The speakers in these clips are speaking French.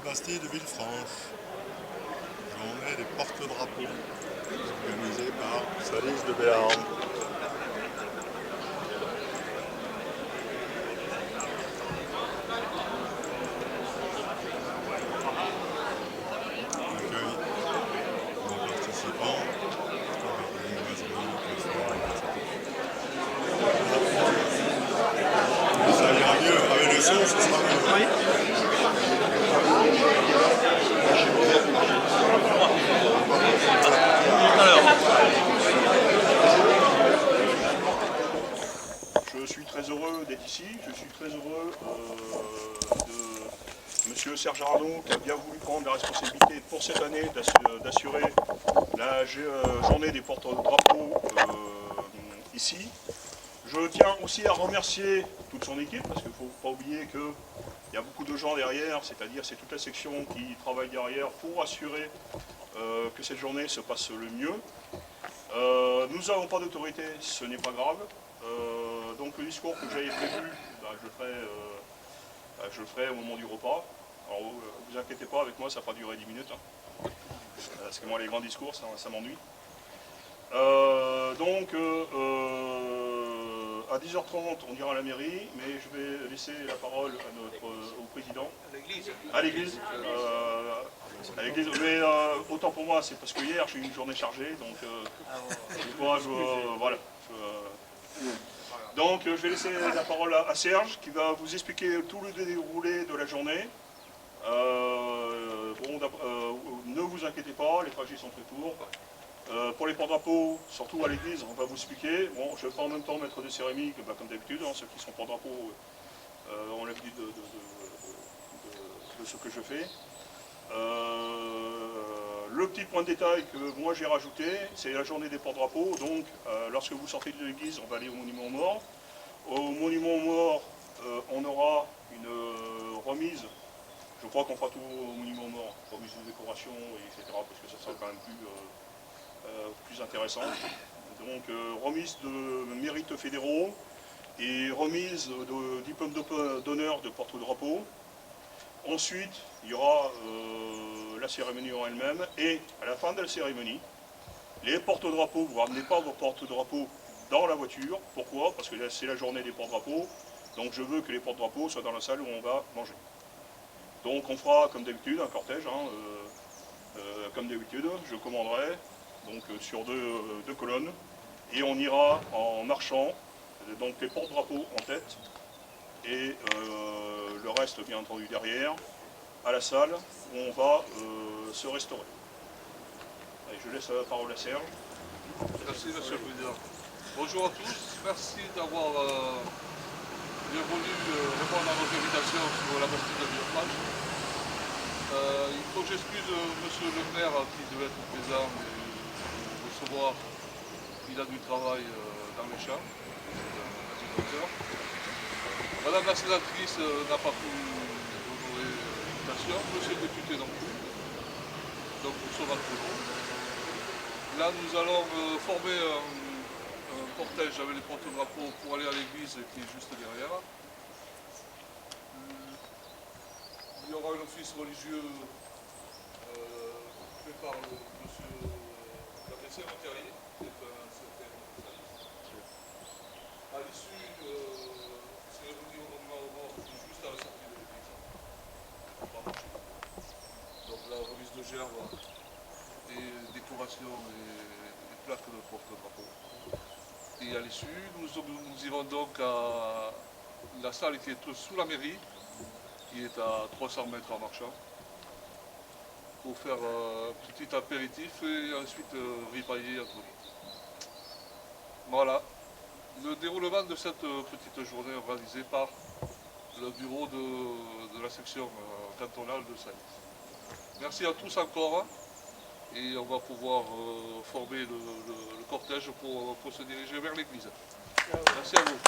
Bastille de Villefranche. Journée des porte-drapeaux, organisée par Salis de Béarn. Accueil nos participants avec les noiseries, le soir, etc. Ça ira mieux, avec le son, ce sera mieux. Oui. Je suis très heureux d'être ici, je suis très heureux de Monsieur Serge Arnaud qui a bien voulu prendre la responsabilité pour cette année d'assurer la journée des porte-drapeaux ici. Je tiens aussi à remercier toute son équipe parce qu'il ne faut pas oublier qu'il y a beaucoup de gens derrière, c'est-à-dire c'est toute la section qui travaille derrière pour assurer que cette journée se passe le mieux. Nous n'avons pas d'autorité, ce n'est pas grave. Donc le discours que j'avais prévu, je le ferai au moment du repas. Alors vous inquiétez pas, avec moi ça va pas durer 10 minutes. Hein. Parce que moi les grands discours, ça m'ennuie. À 10h30, on ira à la mairie, mais je vais laisser la parole à au président. À l'église. À l'église. Mais autant pour moi, c'est parce que hier j'ai eu une journée chargée, donc voilà. Donc je vais laisser la parole à Serge qui va vous expliquer tout le déroulé de la journée. Ne vous inquiétez pas, les trajets sont très courts. Pour les porte-drapeaux, surtout à l'église, on va vous expliquer. Bon, je ne vais pas en même temps mettre des cérémonies comme d'habitude. Hein, ceux qui sont porte-drapeaux ont l'habitude de ce que je fais. Le petit point de détail que moi j'ai rajouté, c'est la journée des porte-drapeaux. Donc, lorsque vous sortez de l'église, on va aller au monument aux morts. Au monument aux morts, on aura une remise. Je crois qu'on fera tout au monument aux morts, remise de décoration, etc. Parce que ça sera quand même plus intéressant. Donc remise de mérites fédéraux et remise de diplôme d'honneur de porte-drapeau. Ensuite, il y aura la cérémonie en elle-même et à la fin de la cérémonie, les porte-drapeaux, vous ne ramenez pas vos porte-drapeaux dans la voiture. Pourquoi? Parce que c'est la journée des porte-drapeaux, donc je veux que les porte-drapeaux soient dans la salle où on va manger. Donc on fera comme d'habitude un cortège, hein, comme d'habitude, je commanderai. Donc sur deux colonnes, et on ira en marchant, donc les porte-drapeaux en tête, et le reste bien entendu derrière, à la salle où on va se restaurer. Allez, je laisse la parole à Serge. Merci Monsieur le Président. Bonjour à tous, merci d'avoir bien voulu répondre à notre invitation sur la Bastille de Villefranche. Il faut que j'excuse Monsieur le maire qui devait être présent, mais recevoir, il a du travail dans les champs, Madame la sénatrice n'a pas pu honorer l'invitation, Monsieur le député non plus, donc nous sommes à tout. Là nous allons former un cortège avec les porte-drapeaux pour aller à l'église qui est juste derrière. Il y aura un office religieux fait par monsieur l'abbé Monterrier, qui est un certain spécialiste. À l'issue de cérémonie au monument aux morts, qui est juste à la sortie de l'église. Donc la remise de gerbes et décoration et plaques de porte-drapeau. Et à l'issue, nous irons donc à la salle qui est sous la mairie, qui est à 300 mètres en marchant, pour faire un petit apéritif et ensuite ripailler entre nous. Voilà, le déroulement de cette petite journée organisée par le bureau de la section cantonale de Salis. Merci à tous encore, et on va pouvoir former le cortège pour se diriger vers l'église. Merci à vous.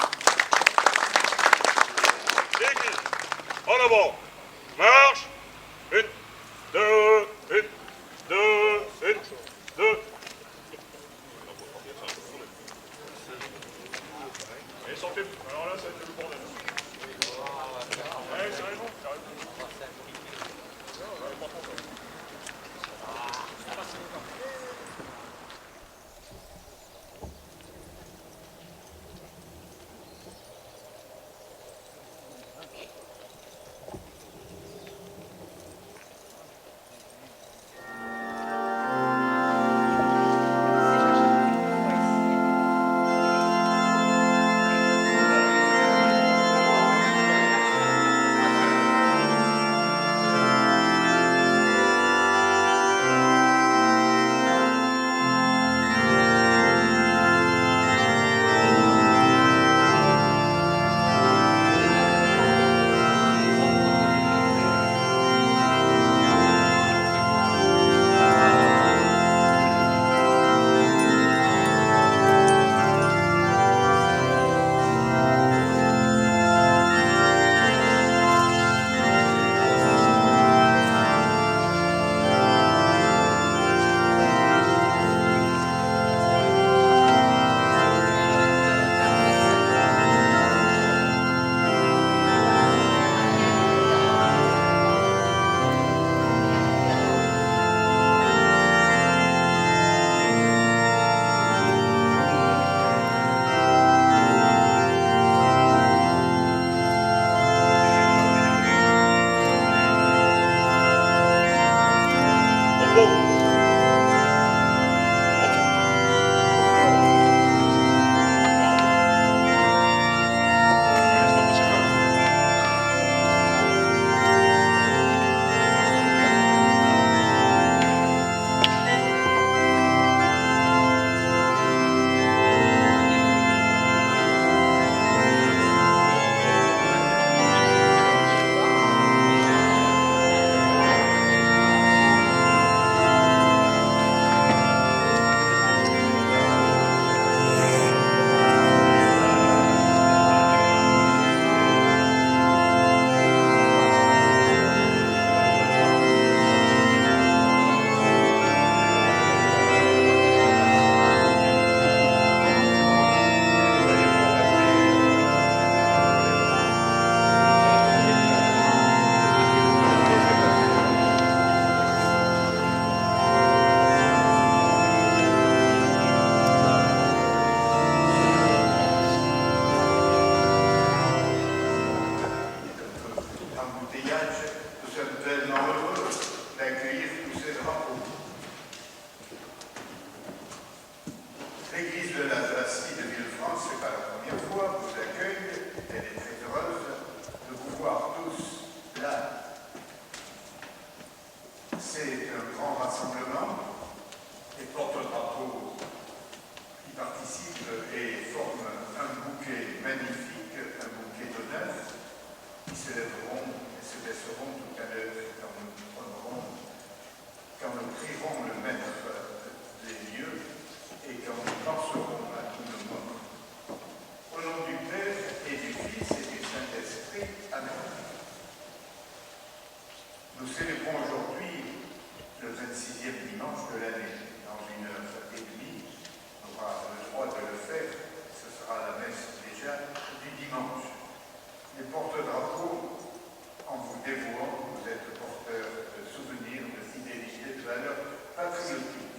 L'église, en avant, marche, 1, 2, 1, 2, 1, 2. Allez, sortez. Alors là, ça va être le bordel. Allez, c'est raison. embouteillage, nous sommes tellement heureux d'accueillir tous ces drapeaux. L'église de la Tracie de Villefranche, ce n'est pas la première fois, vous accueille. Elle est très heureuse de vous voir tous là. C'est un grand rassemblement. Les porte-drapeaux qui participent et forment un bouquet magnifique, un bouquet d'honneur, qui se lèveront et se baisseront tout à l'heure quand nous prierons le maître des lieux et quand nous penserons à tous nos morts. Au nom du Père et du Fils et du Saint-Esprit, Amen. Nous célébrons aujourd'hui le 26e dimanche de l'année. Dans 1h30, on aura le droit de le faire. Ce sera la messe déjà du dimanche. Les porte-drapeaux, en vous dévouant, vous êtes porteurs de souvenirs, de fidélité, de valeurs patriotiques.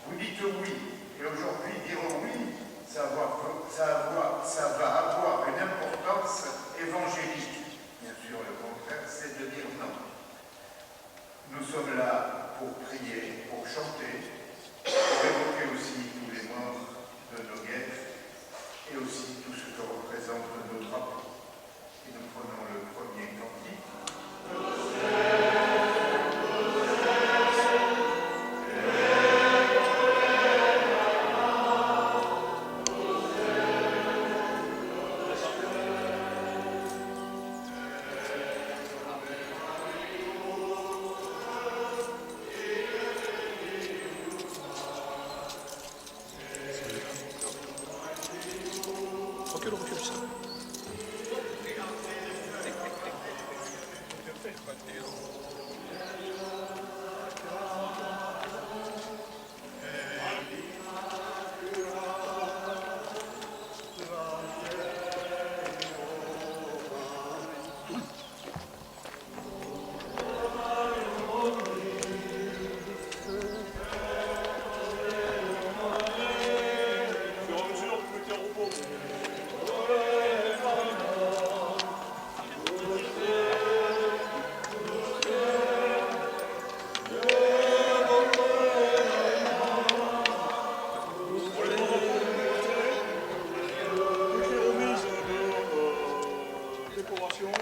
Vous dites oui, et aujourd'hui dire oui, ça va avoir une importance évangélique. Bien sûr, le contraire, c'est de dire non. Nous sommes là pour prier, pour chanter, pour évoquer aussi tous les morts de nos guerres et aussi tout ce que représentent nos drapeaux. Et nous prenons le premier cantique.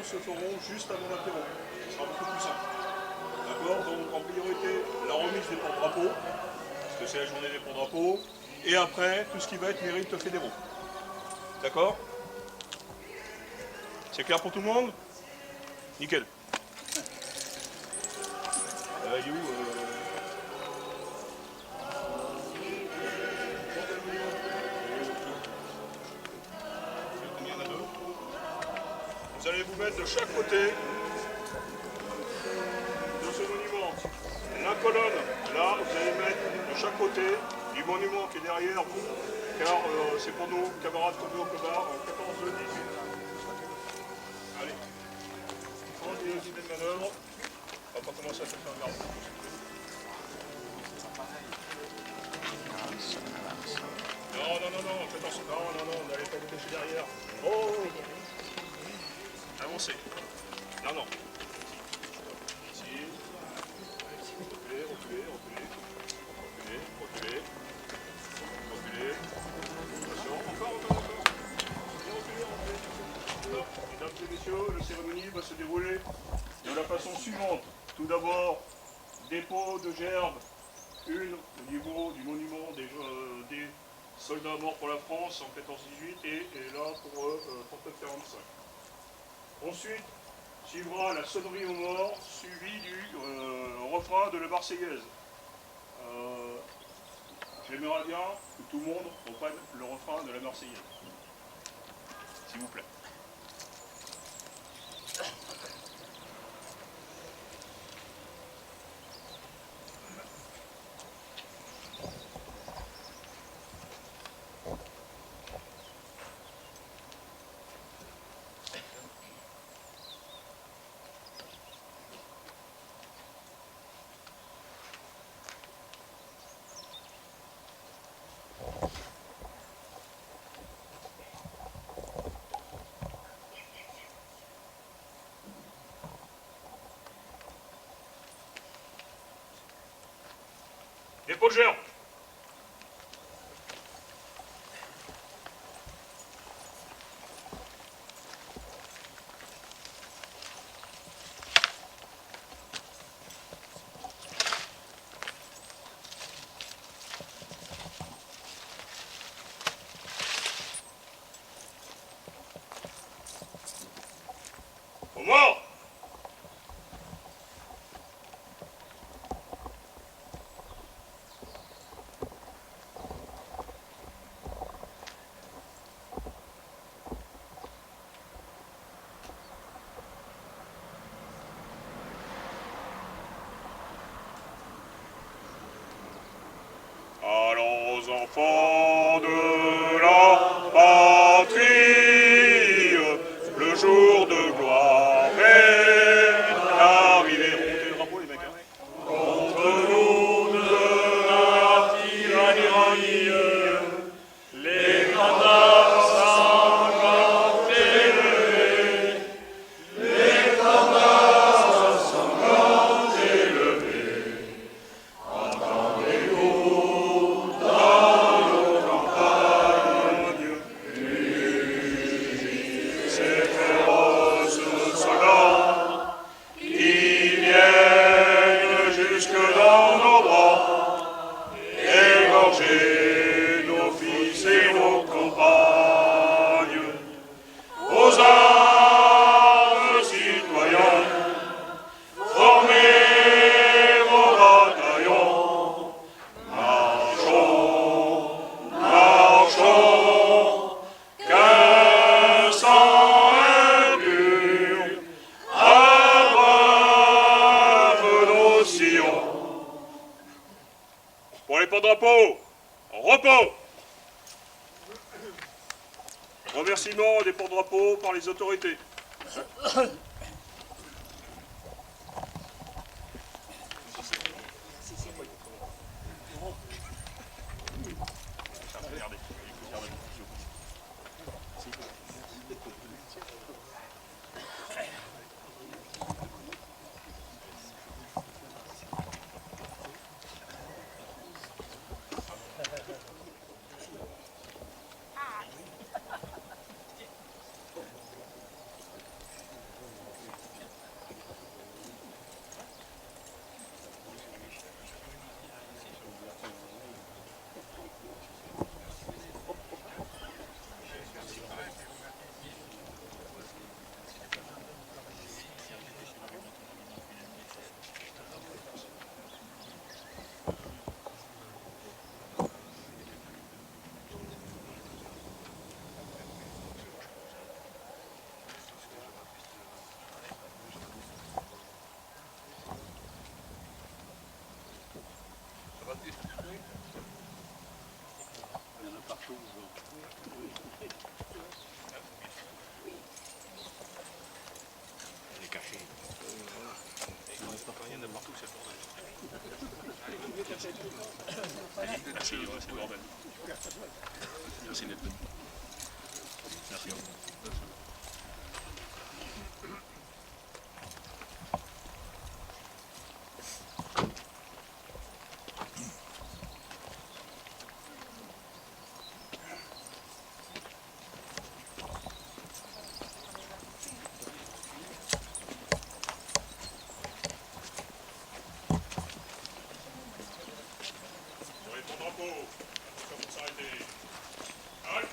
Se feront juste avant l'apéro. Ce sera beaucoup plus simple. D'accord? Donc en priorité, la remise des porte-drapeaux, parce que c'est la journée des porte-drapeaux, et après, tout ce qui va être mérite fédéraux. D'accord? C'est clair pour tout le monde? Nickel. Il est où Il y en a deux. Vous allez vous mettre de chaque côté de ce monument. La colonne, là, vous allez mettre de chaque côté du monument qui est derrière vous, car c'est pour nos camarades tombés au combat en 14-18. Allez. Prends les idées de manœuvre. On va pas commencer à se faire garder. Non, faites attention. Non, on n'allait pas vous cacher derrière. Oh! Avancez. Non. Ici. Reculez. Attention, encore. Alors, mesdames et messieurs, la cérémonie va se dérouler de la façon suivante. Tout d'abord, dépôt de gerbes, une au niveau du monument des soldats morts pour la France en 14-18 et là pour 39-45. Ensuite, suivra la sonnerie aux morts, suivie du refrain de la Marseillaise. J'aimerais bien que tout le monde reprenne le refrain de la Marseillaise. S'il vous plaît. Dépôt de gerbe. Au mort. Allons enfants de la patrie, le jour de gloire est arrivé. Remontez le drapeau les mecs. Hein. Contre nous de la tyrannie, les mandats sanglants élevés, les mandats sanglants élevés. Entendez-vous dans nos campagnes ces féroces soldats qui viennent jusque dans nos bras, égorger nos fils et nos compagnes. Aux armes, citoyens, formez vos bataillons. Marchons, marchons, qu'un sang impur abreuve nos sillons. Pour les porte-drapeaux, repos. Remerciement des porte-drapeaux par les autorités. Merci, c'est le bordel. Merci d'être venu. Merci. Comment s'arrêter? Halt.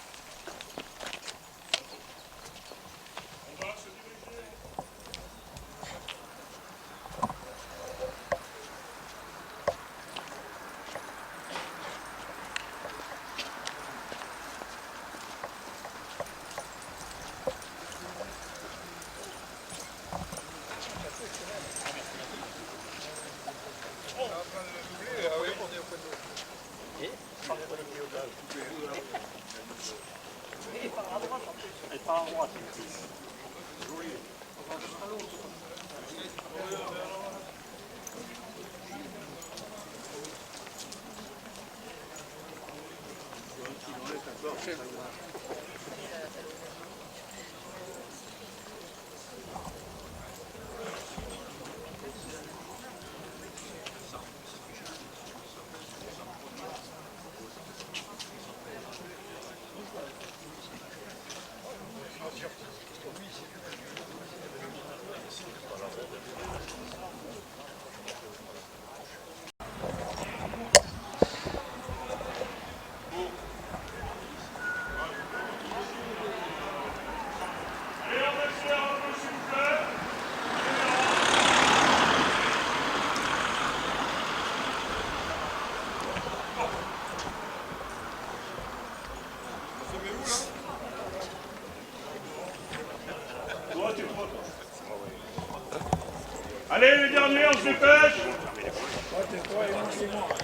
Allez, les derniers, on se dépêche.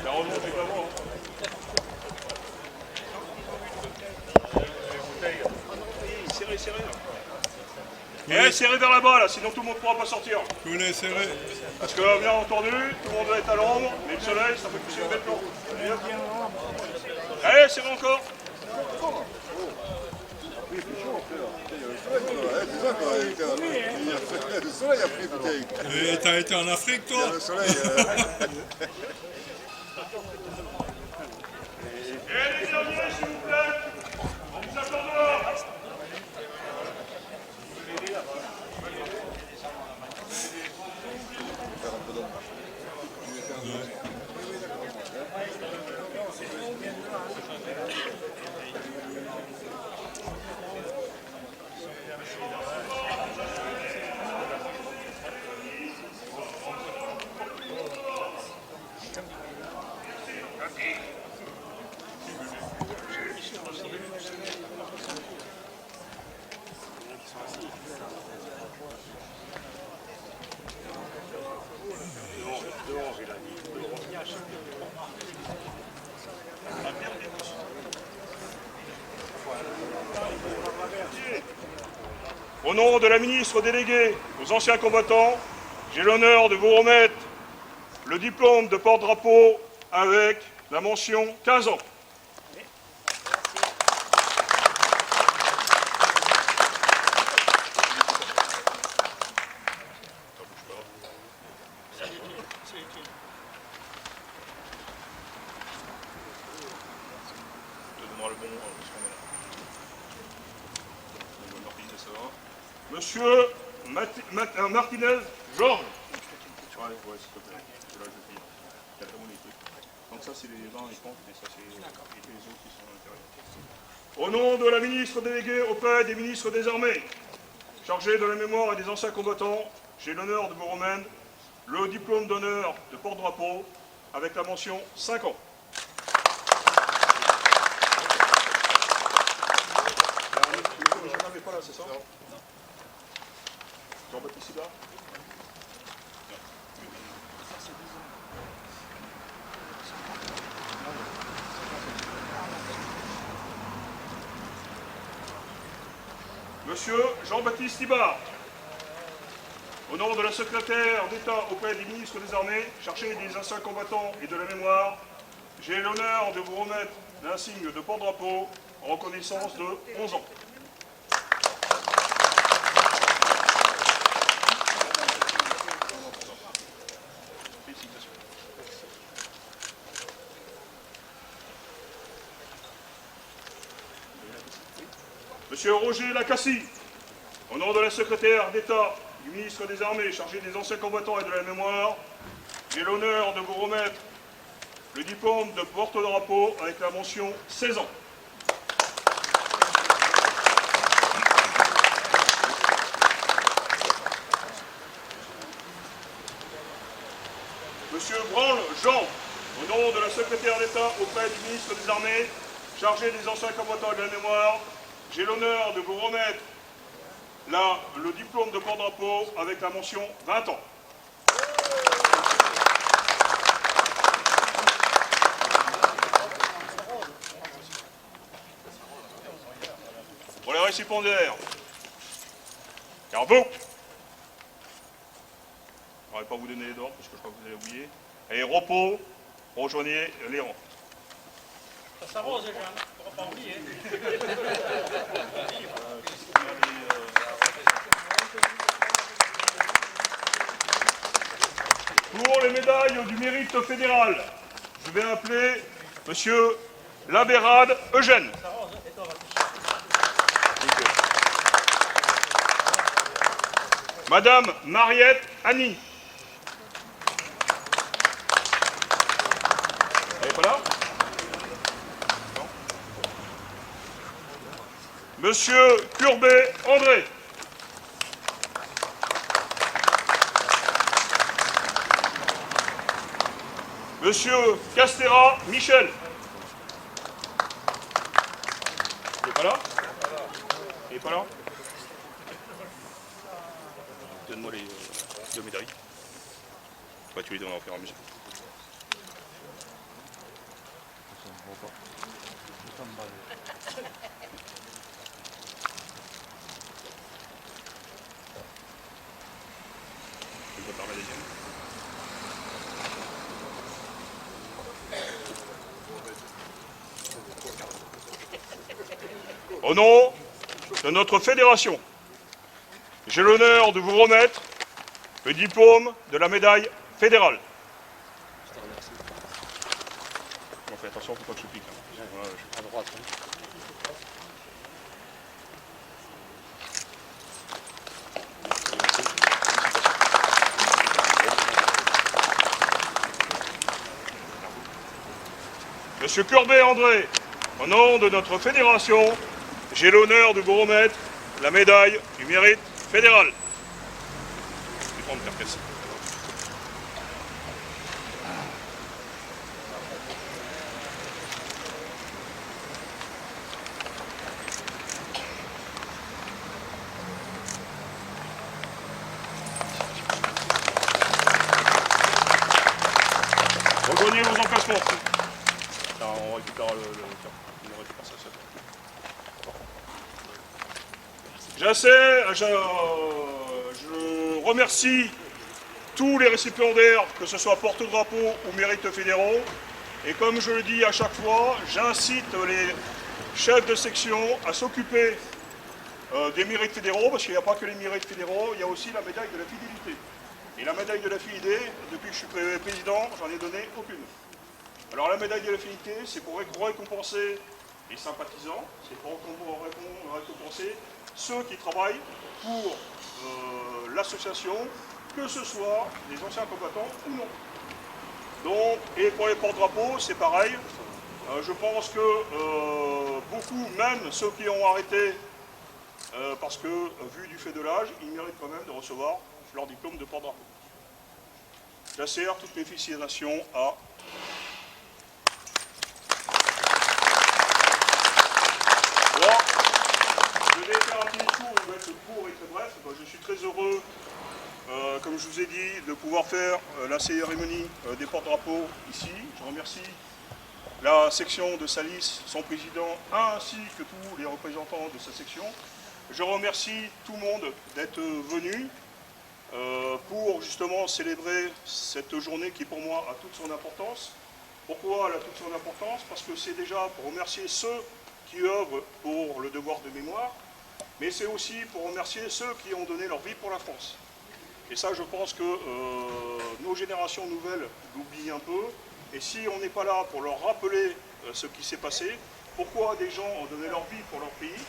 Ça remonte évidemment. Serré, serré. Eh, serré vers là-bas, là, sinon tout le monde ne pourra pas sortir. Vous les serrez. Parce que, bien entendu, tout le monde doit être à l'ombre, mais le soleil, ça fait pousser le béton. Allez, serré encore. Le soleil a pris, putain. Et t'as été en Afrique, toi? Le soleil. Et les derniers, s'il vous plaît. On vous attend dehors. Au nom de la ministre déléguée aux anciens combattants, j'ai l'honneur de vous remettre le diplôme de porte-drapeau avec la mention 15 ans. Monsieur Martinez Georges. Donc ça c'est les uns et contre, mais ça c'est les autres qui sont à l'intérieur. Au nom de la ministre déléguée auprès des ministres des Armées, chargée de la mémoire et des anciens combattants, j'ai l'honneur de vous remettre le diplôme d'honneur de porte-drapeau avec la mention 5 ans. Pas là, c'est ça? Jean-Baptiste Sibard. Monsieur Jean-Baptiste Sibard, au nom de la secrétaire d'État auprès des ministres des Armées, chargée des anciens combattants et de la mémoire, j'ai l'honneur de vous remettre l'insigne de porte-drapeau en reconnaissance de 11 ans. Monsieur Roger Lacassie, au nom de la secrétaire d'État du ministre des Armées chargé des anciens combattants et de la mémoire, j'ai l'honneur de vous remettre le diplôme de porte-drapeau avec la mention 16 ans. Monsieur Branle Jean, au nom de la secrétaire d'État auprès du ministre des Armées chargé des anciens combattants et de la mémoire, j'ai l'honneur de vous remettre le diplôme de porte-drapeau avec la mention 20 ans. Pour les récipiendaires, car vous, je ne vais pas vous donner les ordres parce que je crois que vous avez oublié, et repos, rejoignez les rangs. Ça s'arrose déjà, on ne va pas oublier. Pour les médailles du mérite fédéral, je vais appeler Monsieur Labérade Eugène. Madame Mariette Annie. Elle n'est pas là? Non. Monsieur Courbet André. Monsieur Castera Michel. Il n'est pas là? Il n'est pas là? Donne-moi les deux médailles. Ouais, tu les donnes au fur et à mesure. Tu peux faire la deuxième. Au nom de notre fédération, j'ai l'honneur de vous remettre le diplôme de la médaille fédérale. On fait attention, faut pas que je pique. Hein. Voilà, je suis à droite. Monsieur Courbet André, au nom de notre fédération, j'ai l'honneur de vous remettre la médaille du mérite fédéral. Je vais prendre faire casser. Rejoignez vos emplacements. On récupère on récupère ça. Je remercie tous les récipiendaires, que ce soit porte-drapeau ou mérites fédéraux. Et comme je le dis à chaque fois, j'incite les chefs de section à s'occuper des mérites fédéraux, parce qu'il n'y a pas que les mérites fédéraux, il y a aussi la médaille de la fidélité. Et la médaille de la fidélité, depuis que je suis président, j'en ai donné aucune. Alors la médaille de la fidélité, c'est pour récompenser les sympathisants, c'est pour récompenser ceux qui travaillent pour l'association, que ce soit des anciens combattants ou non. Donc, et pour les porte-drapeaux, c'est pareil. Je pense que beaucoup, même ceux qui ont arrêté, parce que, vu du fait de l'âge, ils méritent quand même de recevoir leur diplôme de porte-drapeau. J'assère toutes mes félicitations à... Bon, je vais faire un petit discours, on va être court et très bref. Je suis très heureux, comme je vous ai dit, de pouvoir faire la cérémonie des porte-drapeaux ici. Je remercie la section de Salis, son président, ainsi que tous les représentants de sa section. Je remercie tout le monde d'être venu pour justement célébrer cette journée qui pour moi a toute son importance. Pourquoi elle a toute son importance? Parce que c'est déjà pour remercier ceux qui œuvrent pour le devoir de mémoire, mais c'est aussi pour remercier ceux qui ont donné leur vie pour la France. Et ça, je pense que nos générations nouvelles l'oublient un peu. Et si on n'est pas là pour leur rappeler ce qui s'est passé, pourquoi des gens ont donné leur vie pour leur pays,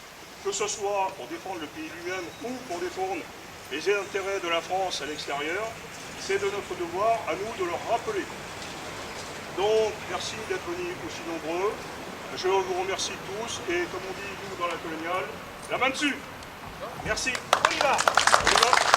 que ce soit pour défendre le pays lui-même ou pour défendre les intérêts de la France à l'extérieur, c'est de notre devoir à nous de leur rappeler. Donc, merci d'être venus aussi nombreux. Je vous remercie tous et comme on dit nous dans la coloniale, la main dessus. Merci. On y va. On y va.